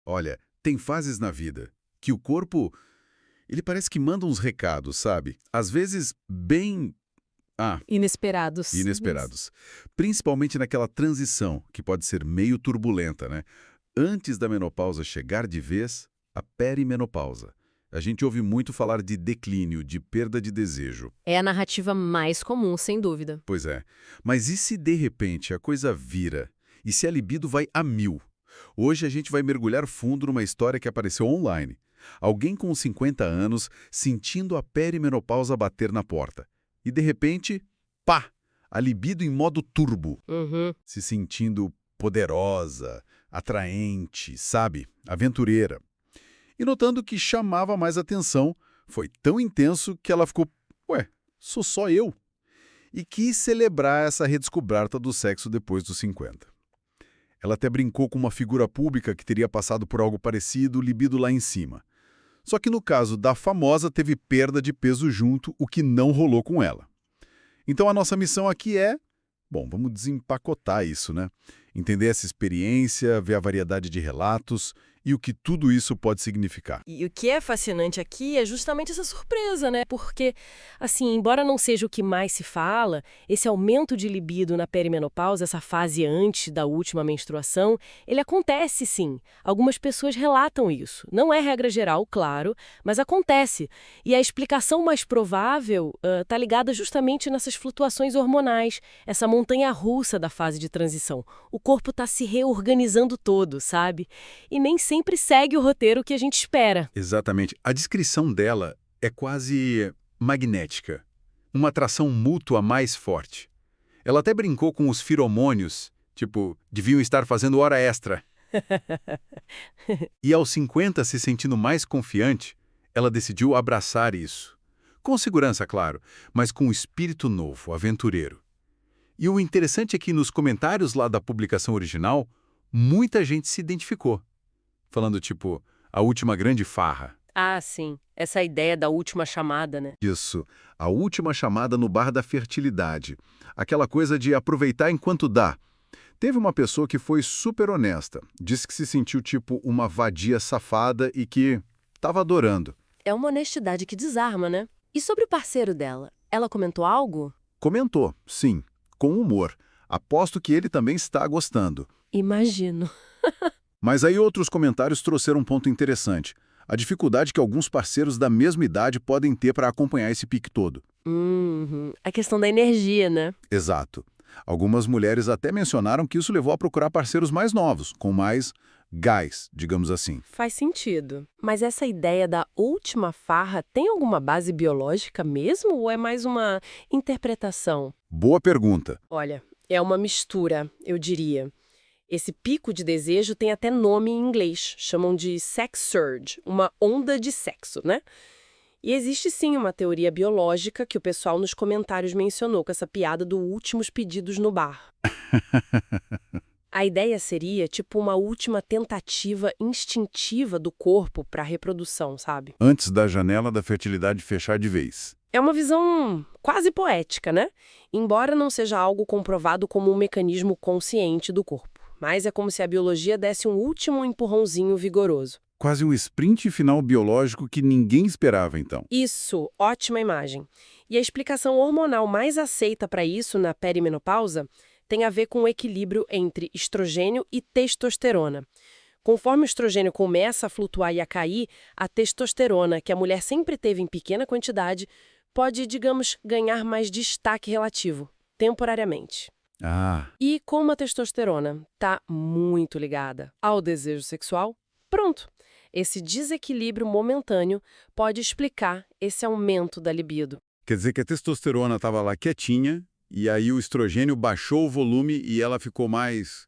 Olha, tem fases na vida que o corpo, ele parece que manda uns recados, sabe? Às vezes bem, ah, Inesperados. inesperados. Principalmente naquela transição, que pode ser meio turbulenta, né? Antes da menopausa chegar de vez, a perimenopausa. A gente ouve muito falar de declínio, de perda de desejo. É a narrativa mais comum, sem dúvida. Pois é. Mas e se de repente a coisa vira? E se a libido vai a 1000? Hoje a gente vai mergulhar fundo numa história que apareceu online. Alguém com 50 anos sentindo a perimenopausa bater na porta. E de repente, pá! A libido em modo turbo. Uhum. Se sentindo poderosa, atraente, sabe? Aventureira. E notando que chamava mais atenção, foi tão intenso que ela ficou, ué, sou só eu? E quis celebrar essa redescoberta do sexo depois dos 50. Ela até brincou com uma figura pública que teria passado por algo parecido, libido lá em cima. Só que no caso da famosa teve perda de peso junto, o que não rolou com ela. Então a nossa missão aqui é, bom, vamos desempacotar isso, né? Entender essa experiência, ver a variedade de relatos e o que tudo isso pode significar. E o que é fascinante aqui é justamente essa surpresa, né? Porque, assim, embora não seja o que mais se fala, esse aumento de libido na perimenopausa, essa fase antes da última menstruação, ele acontece sim. Algumas pessoas relatam isso. Não é regra geral, claro, mas acontece. E a explicação mais provável está ligada justamente nessas flutuações hormonais, essa montanha-russa da fase de transição. O corpo está se reorganizando todo, sabe? E nem sempre segue o roteiro que a gente espera. Exatamente. A descrição dela é quase magnética. Uma atração mútua mais forte. Ela até brincou com os feromônios, tipo, deviam estar fazendo hora extra. E aos 50, se sentindo mais confiante, ela decidiu abraçar isso. Com segurança, claro, mas com um espírito novo, aventureiro. E o interessante é que nos comentários lá da publicação original, muita gente se identificou. Falando tipo, a última grande farra. Ah, sim. Essa ideia da última chamada, né? Isso, a última chamada no bar da fertilidade. Aquela coisa de aproveitar enquanto dá. Teve uma pessoa que foi super honesta. Disse que se sentiu tipo uma vadia safada e que estava adorando. É uma honestidade que desarma, né? E sobre o parceiro dela? Ela comentou algo? Comentou, sim, com humor. Aposto que ele também está gostando. Imagino. Mas aí outros comentários trouxeram um ponto interessante. A dificuldade que alguns parceiros da mesma idade podem ter para acompanhar esse pique todo. A questão da energia, né? Exato. Algumas mulheres até mencionaram que isso levou a procurar parceiros mais novos, com mais gás, digamos assim. Faz sentido. Mas essa ideia da última farra tem alguma base biológica mesmo ou é mais uma interpretação? Boa pergunta. Olha, é uma mistura, eu diria. Esse pico de desejo tem até nome em inglês, chamam de sex surge, uma onda de sexo, né? E existe sim uma teoria biológica que o pessoal nos comentários mencionou com essa piada do últimos pedidos no bar. A ideia seria tipo uma última tentativa instintiva do corpo para a reprodução, sabe? Antes da janela da fertilidade fechar de vez. É uma visão quase poética, né? Embora não seja algo comprovado como um mecanismo consciente do corpo. Mas é como se a biologia desse um último empurrãozinho vigoroso. Quase um sprint final biológico que ninguém esperava, então. Isso, ótima imagem. E a explicação hormonal mais aceita para isso na perimenopausa tem a ver com o equilíbrio entre estrogênio e testosterona. Conforme o estrogênio começa a flutuar e a cair, a testosterona, que a mulher sempre teve em pequena quantidade, pode, digamos, ganhar mais destaque relativo, temporariamente. Ah, E como a testosterona está muito ligada ao desejo sexual, pronto. Esse desequilíbrio momentâneo pode explicar esse aumento da libido. quer dizer que a testosterona estava lá quietinha, e aí o estrogênio baixou o volume e ela ficou mais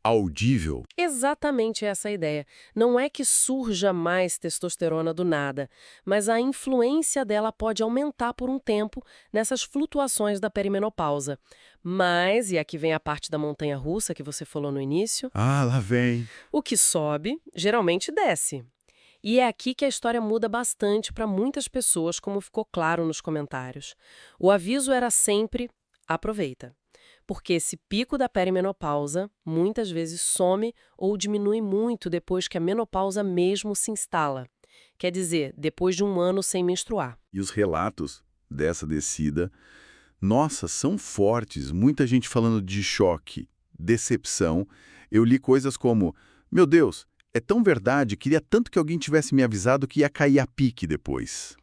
audível. Exatamente essa a ideia. Não é que surja mais testosterona do nada, mas a influência dela pode aumentar por um tempo nessas flutuações da perimenopausa. Mas, e aqui vem a parte da montanha-russa que você falou no início, Ah, lá vem. o que sobe geralmente desce. E é aqui que a história muda bastante para muitas pessoas, como ficou claro nos comentários. O aviso era sempre: aproveita. porque esse pico da perimenopausa muitas vezes some ou diminui muito depois que a menopausa mesmo se instala. Quer dizer, depois de um ano sem menstruar. E os relatos dessa descida, nossa, são fortes. Muita gente falando de choque, decepção. Eu li coisas como, meu Deus, é tão verdade, queria tanto que alguém tivesse me avisado que ia cair a pique depois.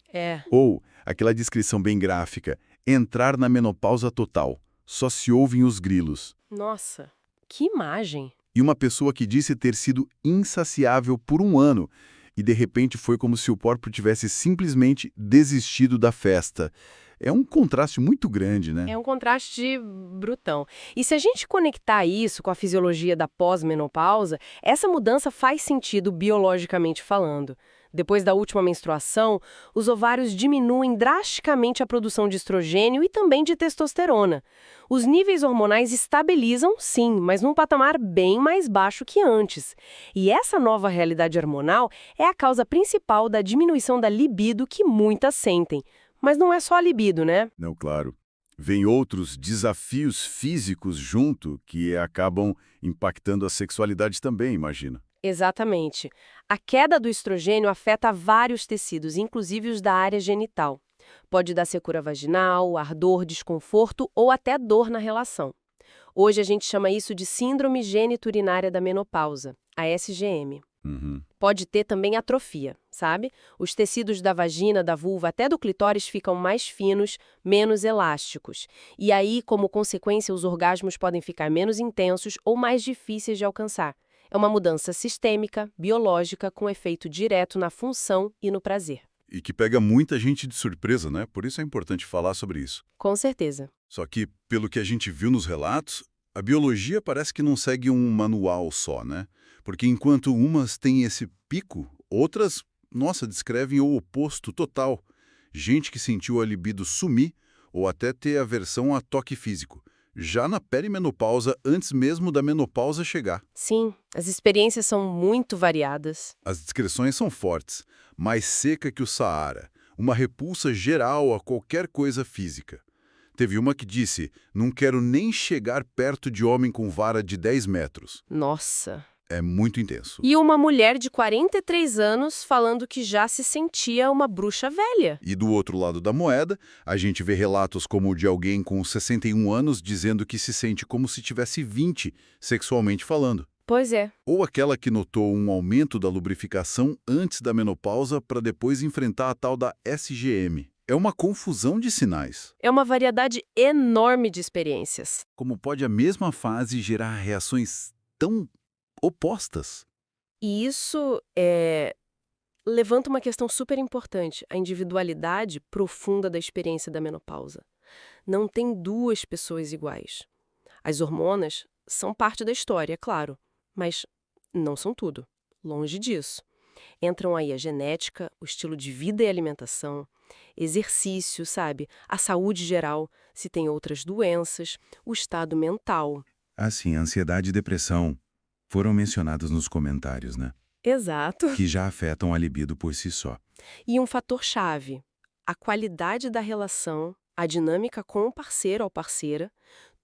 Ou aquela descrição bem gráfica, entrar na menopausa total, só se ouvem os grilos. Nossa, que imagem! E uma pessoa que disse ter sido insaciável por um ano, e de repente foi como se o corpo tivesse simplesmente desistido da festa. É um contraste muito grande, né? É um contraste brutão. E se a gente conectar isso com a fisiologia da pós-menopausa, essa mudança faz sentido biologicamente falando. Depois da última menstruação, os ovários diminuem drasticamente a produção de estrogênio e também de testosterona. Os níveis hormonais estabilizam, sim, mas num patamar bem mais baixo que antes. E essa nova realidade hormonal é a causa principal da diminuição da libido que muitas sentem. Mas não é só a libido, né? Não, claro. Vêm outros desafios físicos junto que acabam impactando a sexualidade também, imagina. Exatamente. A queda do estrogênio afeta vários tecidos, inclusive os da área genital. Pode dar secura vaginal, ardor, desconforto ou até dor na relação. Hoje a gente chama isso de síndrome gênito-urinária da menopausa, a SGM. Pode ter também atrofia, sabe? Os tecidos da vagina, da vulva, até do clitóris ficam mais finos, menos elásticos. E aí, como consequência, os orgasmos podem ficar menos intensos ou mais difíceis de alcançar. É uma mudança sistêmica, biológica, com efeito direto na função e no prazer. E que pega muita gente de surpresa, né? Por isso é importante falar sobre isso. Com certeza. Só que, pelo que a gente viu nos relatos, a biologia parece que não segue um manual só, né? Porque enquanto umas têm esse pico, outras, nossa, descrevem o oposto total. Gente que sentiu a libido sumir ou até ter aversão a toque físico. Já na perimenopausa, antes mesmo da menopausa chegar. Sim, as experiências são muito variadas. As descrições são fortes, mais seca que o Saara, uma repulsa geral a qualquer coisa física. Teve uma que disse, não quero nem chegar perto de homem com vara de 10 metros. Nossa! É muito intenso. E uma mulher de 43 anos falando que já se sentia uma bruxa velha. E do outro lado da moeda, a gente vê relatos como o de alguém com 61 anos dizendo que se sente como se tivesse 20, sexualmente falando. Pois é. Ou aquela que notou um aumento da lubrificação antes da menopausa para depois enfrentar a tal da SGM. É uma confusão de sinais. É uma variedade enorme de experiências. Como pode a mesma fase gerar reações tão opostas? E isso levanta uma questão super importante, a individualidade profunda da experiência da menopausa. Não tem duas pessoas iguais. As hormonas são parte da história, é claro, mas não são tudo. Longe disso. Entram aí a genética, o estilo de vida e alimentação, exercício, sabe? A saúde geral, se tem outras doenças, o estado mental. Assim, ansiedade e depressão foram mencionados nos comentários, né? Exato. Que já afetam a libido por si só. E um fator-chave, a qualidade da relação, a dinâmica com o parceiro ou parceira,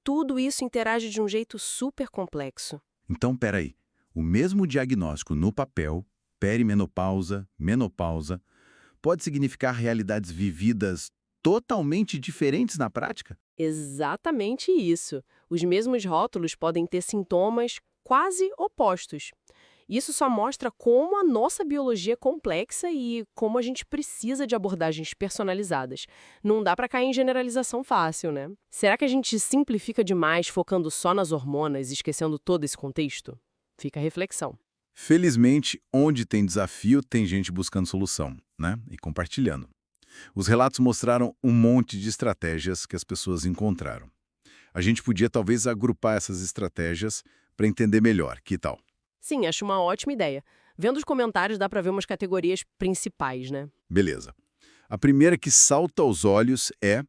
tudo isso interage de um jeito super complexo. Então, peraí, o mesmo diagnóstico no papel, perimenopausa, menopausa, pode significar realidades vividas totalmente diferentes na prática? Exatamente isso. Os mesmos rótulos podem ter sintomas quase opostos. Isso só mostra como a nossa biologia é complexa e como a gente precisa de abordagens personalizadas. Não dá para cair em generalização fácil, né? Será que a gente simplifica demais focando só nas hormonas e esquecendo todo esse contexto? Fica a reflexão. Felizmente, onde tem desafio, tem gente buscando solução, né? E compartilhando. Os relatos mostraram um monte de estratégias que as pessoas encontraram. A gente podia talvez agrupar essas estratégias para entender melhor. Que tal? Sim, acho uma ótima ideia. Vendo os comentários dá para ver umas categorias principais, né? Beleza. A primeira que salta aos olhos é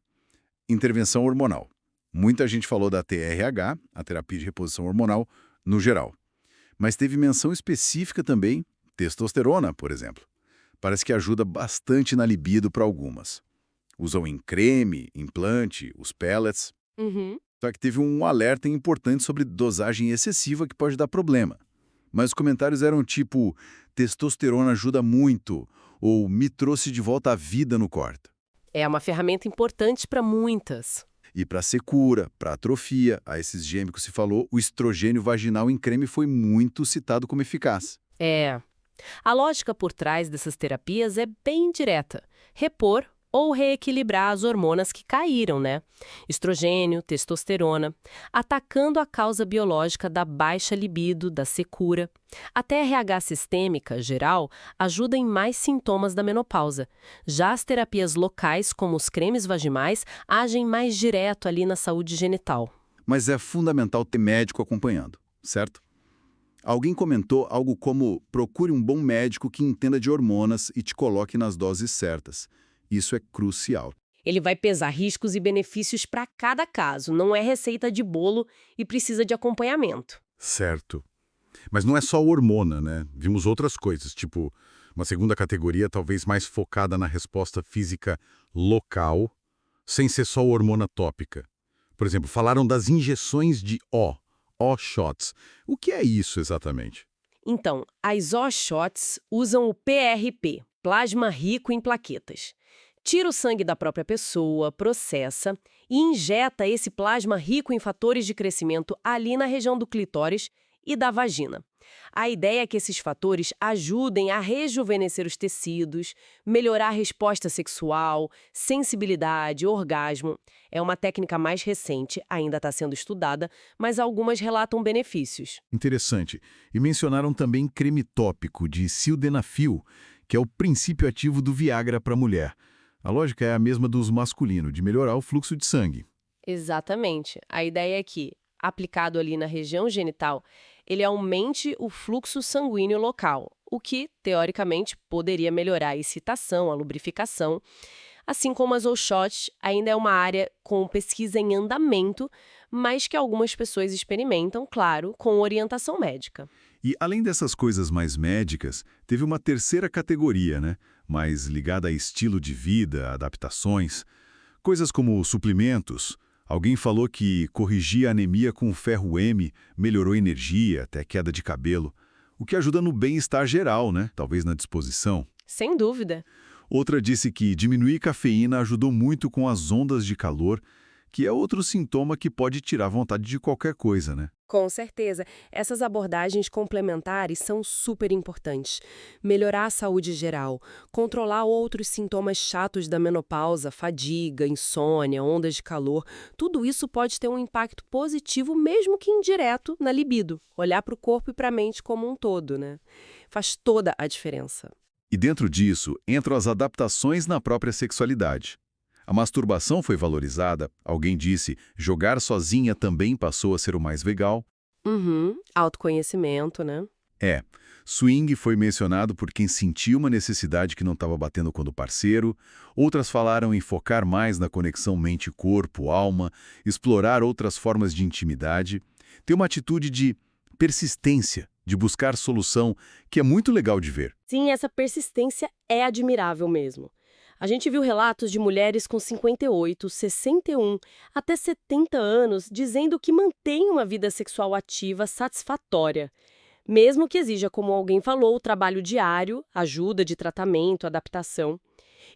intervenção hormonal. Muita gente falou da TRH, a terapia de reposição hormonal, no geral. Mas teve menção específica também, testosterona, por exemplo. Parece que ajuda bastante na libido para algumas. Usam em creme, implante, os pellets. Uhum. Só que teve um alerta importante sobre dosagem excessiva que pode dar problema. Mas os comentários eram tipo, testosterona ajuda muito, ou me trouxe de volta a vida no corte. É uma ferramenta importante para muitas. E para secura, para atrofia, a esses gêmicos se falou, o estrogênio vaginal em creme foi muito citado como eficaz. É. A lógica por trás dessas terapias é bem direta. Repor ou reequilibrar as hormonas que caíram, né? Estrogênio, testosterona, atacando a causa biológica da baixa libido, da secura. A TRH sistêmica, geral, ajuda em mais sintomas da menopausa. Já as terapias locais, como os cremes vaginais, agem mais direto ali na saúde genital. Mas é fundamental ter médico acompanhando, certo? Alguém comentou algo como, procure um bom médico que entenda de hormonas e te coloque nas doses certas. Isso é crucial. Ele vai pesar riscos e benefícios para cada caso, não é receita de bolo e precisa de acompanhamento. Certo. Mas não é só hormona, né? Vimos outras coisas, tipo uma segunda categoria talvez mais focada na resposta física local, sem ser só hormona tópica. Por exemplo, falaram das injeções de O-shots. O que é isso exatamente? Então, as O-shots usam o PRP, plasma rico em plaquetas. Tira o sangue da própria pessoa, processa e injeta esse plasma rico em fatores de crescimento ali na região do clitóris e da vagina. A ideia é que esses fatores ajudem a rejuvenescer os tecidos, melhorar a resposta sexual, sensibilidade, orgasmo. É uma técnica mais recente, ainda está sendo estudada, mas algumas relatam benefícios. Interessante. E mencionaram também creme tópico de sildenafil, que é o princípio ativo do Viagra para a mulher. A lógica é a mesma dos masculinos, de melhorar o fluxo de sangue. Exatamente. A ideia é que, aplicado ali na região genital, ele aumente o fluxo sanguíneo local, o que, teoricamente, poderia melhorar a excitação, a lubrificação. Assim como as O-shots, ainda é uma área com pesquisa em andamento, mas que algumas pessoas experimentam, claro, com orientação médica. E além dessas coisas mais médicas, teve uma terceira categoria, né? Mais ligada a estilo de vida, adaptações. Coisas como suplementos. Alguém falou que corrigir a anemia com ferro M melhorou a energia, até queda de cabelo. O que ajuda no bem-estar geral, né? Talvez na disposição. Sem dúvida. Outra disse que diminuir cafeína ajudou muito com as ondas de calor, que é outro sintoma que pode tirar vontade de qualquer coisa, né? Com certeza. Essas abordagens complementares são super importantes. Melhorar a saúde geral, controlar outros sintomas chatos da menopausa, fadiga, insônia, ondas de calor, tudo isso pode ter um impacto positivo, mesmo que indireto, na libido. Olhar para o corpo e para a mente como um todo, né? Faz toda a diferença. E dentro disso, entram as adaptações na própria sexualidade. A masturbação foi valorizada, alguém disse, jogar sozinha também passou a ser o mais legal. Autoconhecimento, né? Swing foi mencionado por quem sentiu uma necessidade que não estava batendo com o parceiro, outras falaram em focar mais na conexão mente-corpo, alma, explorar outras formas de intimidade, ter uma atitude de persistência, de buscar solução, que é muito legal de ver. Sim, essa persistência é admirável mesmo. A gente viu relatos de mulheres com 58, 61, até 70 anos dizendo que mantêm uma vida sexual ativa satisfatória, mesmo que exija, como alguém falou, o trabalho diário, ajuda de tratamento, adaptação.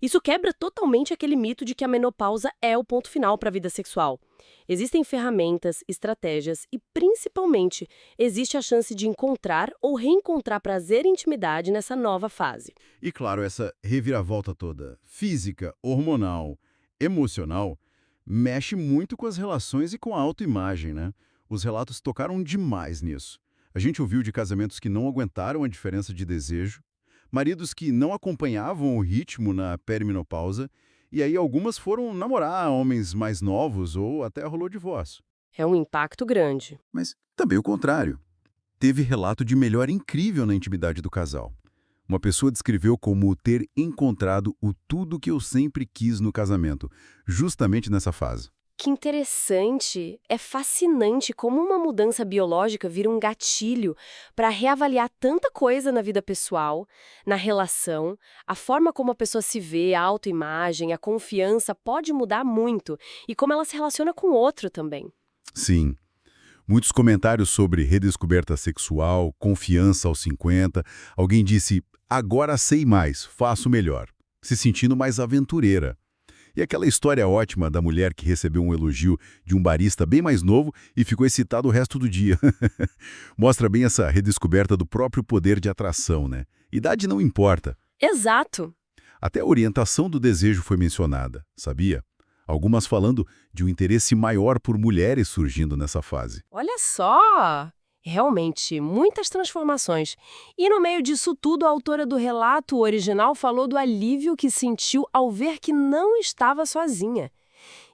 Isso quebra totalmente aquele mito de que a menopausa é o ponto final para a vida sexual. Existem ferramentas, estratégias e, principalmente, existe a chance de encontrar ou reencontrar prazer e intimidade nessa nova fase. E claro, essa reviravolta toda, física, hormonal, emocional, mexe muito com as relações e com a autoimagem, né? Os relatos tocaram demais nisso. A gente ouviu de casamentos que não aguentaram a diferença de desejo, maridos que não acompanhavam o ritmo na perimenopausa, e aí algumas foram namorar homens mais novos ou até rolou divórcio. É um impacto grande. Mas também o contrário. Teve relato de melhora incrível na intimidade do casal. Uma pessoa descreveu como ter encontrado o tudo que eu sempre quis no casamento, justamente nessa fase. Que interessante! É fascinante como uma mudança biológica vira um gatilho para reavaliar tanta coisa na vida pessoal, na relação, a forma como a pessoa se vê, a autoimagem, a confiança pode mudar muito e como ela se relaciona com o outro também. Sim. Muitos comentários sobre redescoberta sexual, confiança aos 50. Alguém disse, agora sei mais, faço melhor. Se sentindo mais aventureira. E aquela história ótima da mulher que recebeu um elogio de um barista bem mais novo e ficou excitado o resto do dia. Mostra bem essa redescoberta do próprio poder de atração, né? Idade não importa. Exato. Até a orientação do desejo foi mencionada, sabia? Algumas falando de um interesse maior por mulheres surgindo nessa fase. Olha só! Realmente, muitas transformações. E no meio disso tudo, a autora do relato original falou do alívio que sentiu ao ver que não estava sozinha.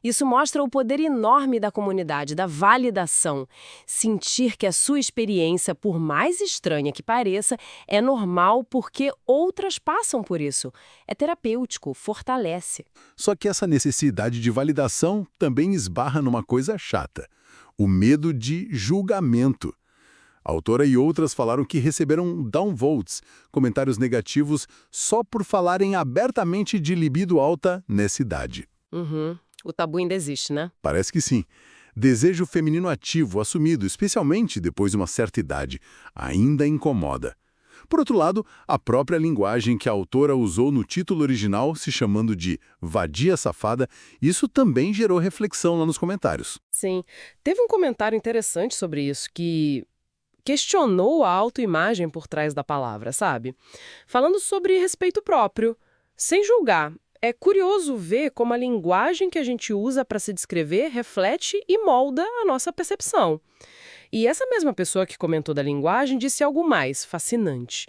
Isso mostra o poder enorme da comunidade, da validação. Sentir que a sua experiência, por mais estranha que pareça, é normal porque outras passam por isso. É terapêutico, fortalece. Só que essa necessidade de validação também esbarra numa coisa chata: o medo de julgamento. A autora e outras falaram que receberam downvotes, comentários negativos, só por falarem abertamente de libido alta nessa idade. Uhum. O tabu ainda existe, né? Parece que sim. Desejo feminino ativo, assumido, especialmente depois de uma certa idade, ainda incomoda. Por outro lado, a própria linguagem que a autora usou no título original, se chamando de vadia safada, isso também gerou reflexão lá nos comentários. Sim. Teve um comentário interessante sobre isso, que questionou a autoimagem por trás da palavra, sabe? Falando sobre respeito próprio, sem julgar. É curioso ver como a linguagem que a gente usa para se descrever reflete e molda a nossa percepção. E essa mesma pessoa que comentou da linguagem disse algo mais fascinante,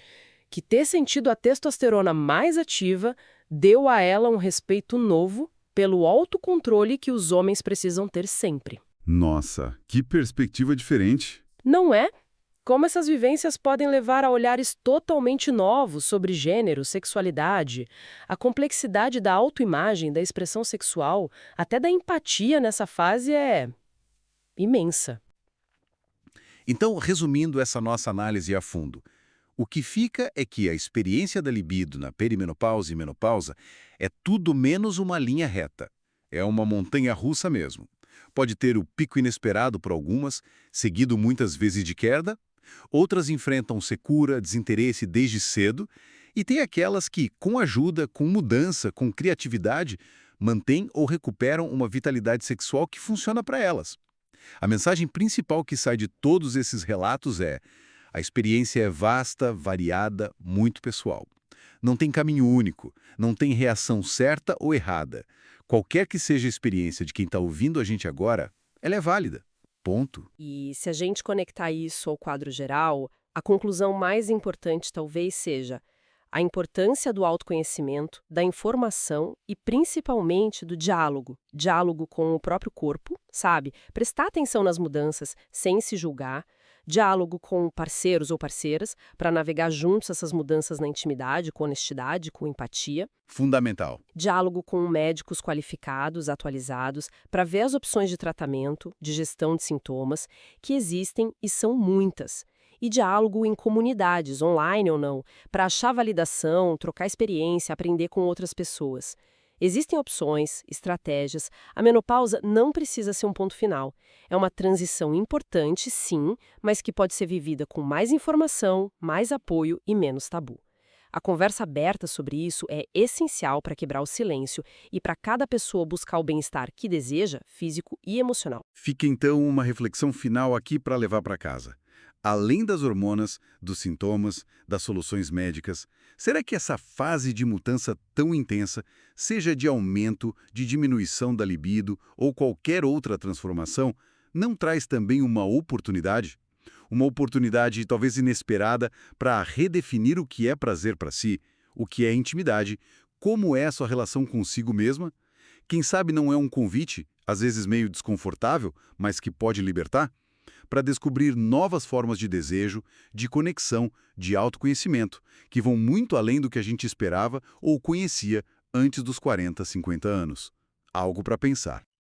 que ter sentido a testosterona mais ativa deu a ela um respeito novo pelo autocontrole que os homens precisam ter sempre. Nossa, que perspectiva diferente. Não é? Como essas vivências podem levar a olhares totalmente novos sobre gênero, sexualidade, a complexidade da autoimagem, da expressão sexual, até da empatia nessa fase é imensa. Então, resumindo essa nossa análise a fundo, o que fica é que a experiência da libido na perimenopausa e menopausa é tudo menos uma linha reta. É uma montanha-russa mesmo. Pode ter o pico inesperado por algumas, seguido muitas vezes de queda. Outras enfrentam secura, desinteresse desde cedo, e tem aquelas que, com ajuda, com mudança, com criatividade, mantêm ou recuperam uma vitalidade sexual que funciona para elas. A mensagem principal que sai de todos esses relatos é: a experiência é vasta, variada, muito pessoal. Não tem caminho único, não tem reação certa ou errada. Qualquer que seja a experiência de quem está ouvindo a gente agora, ela é válida. Ponto. E se a gente conectar isso ao quadro geral, a conclusão mais importante talvez seja a importância do autoconhecimento, da informação e principalmente do diálogo. Diálogo com o próprio corpo, sabe? Prestar atenção nas mudanças sem se julgar. Diálogo com parceiros ou parceiras para navegar juntos essas mudanças na intimidade, com honestidade, com empatia. Fundamental. Diálogo com médicos qualificados, atualizados, para ver as opções de tratamento, de gestão de sintomas, que existem e são muitas. E diálogo em comunidades, online ou não, para achar validação, trocar experiência, aprender com outras pessoas. Existem opções, estratégias. A menopausa não precisa ser um ponto final. É uma transição importante, sim, mas que pode ser vivida com mais informação, mais apoio e menos tabu. A conversa aberta sobre isso é essencial para quebrar o silêncio e para cada pessoa buscar o bem-estar que deseja, físico e emocional. Fica então uma reflexão final aqui para levar para casa. Além das hormonas, dos sintomas, das soluções médicas, será que essa fase de mudança tão intensa, seja de aumento, de diminuição da libido ou qualquer outra transformação, não traz também uma oportunidade? Uma oportunidade talvez inesperada para redefinir o que é prazer para si, o que é intimidade, como é a sua relação consigo mesma? Quem sabe não é um convite, às vezes meio desconfortável, mas que pode libertar? Para descobrir novas formas de desejo, de conexão, de autoconhecimento, que vão muito além do que a gente esperava ou conhecia antes dos 40, 50 anos. Algo para pensar.